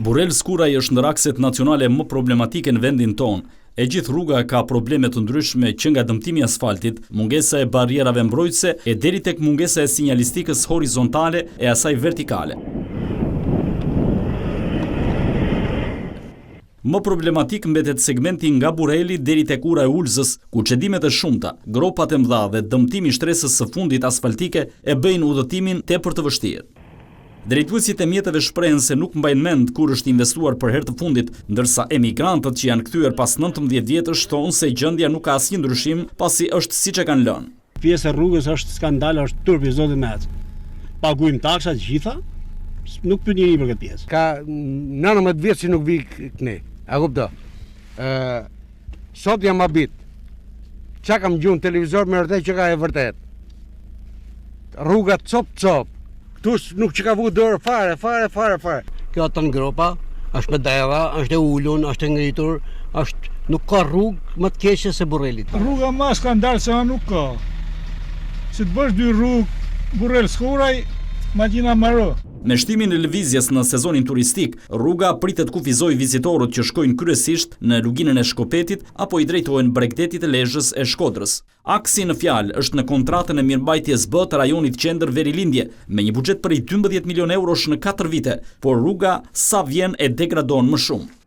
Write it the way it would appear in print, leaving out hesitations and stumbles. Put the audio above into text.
Burrel Skuraj është ndër akset nacionale më problematike në vendin tonë. E gjithë rruga ka probleme të ndryshme që nga dëmtimi i asfaltit, mungesa e barrierave mbrojtëse e deri tek mungesa e sinjalistikës horizontale e asaj vertikale. Më problematik mbetet segmenti nga Burreli deri tek ura e Ulzës, ku çedimet e shumta, gropat e mëdha dhe dëmtimi i shtresës së fundit asfaltike e bëjnë udhëtimin tepër të vështirë. Drejtuesit e mjeteve shprehen se nuk mbajnë mend kur është investuar për herë të fundit, ndërsa emigrantët që janë kthyer pas 19 vjetësh thonë se gjendja nuk ka asnjë ndryshim pasi është siç e kanë lënë. Pjesë e rrugës është skandal, është turpi zotë mec. Paguajmë taksa të gjitha, nuk pyet njëri për këtë pjesë. Ka 19 vjet që nuk vi këne. A kupto? Sot jam abit. Qa kam gjunë televizor me vërtet që ka e vërtet. Rruga cop. Këtu nuk që ka vu dorë fare. Kjo të në gropa, është me dera, është e ullun, është e ngritur, nuk ka rrugë më të keqe se Burrelit. Rruga ma skandal se nuk ka. Se të bësh dy rrugë, Burrel Skuraj, makina maro. Me shtimin e lëvizjes në sezonin turistik, rruga pritet kufizoj vizitorët që shkojnë kryesisht në luginën e Shkopetit apo i drejtohen Bregdetit e Lezhës e Shkodrës. Aksi në fjalë është në kontratën e mirëmbajtjes B të rajonit qendër Verilindje, me një buxhet prej 12 milion eurosh në 4 vite, por rruga sa vjen e degradon më shumë.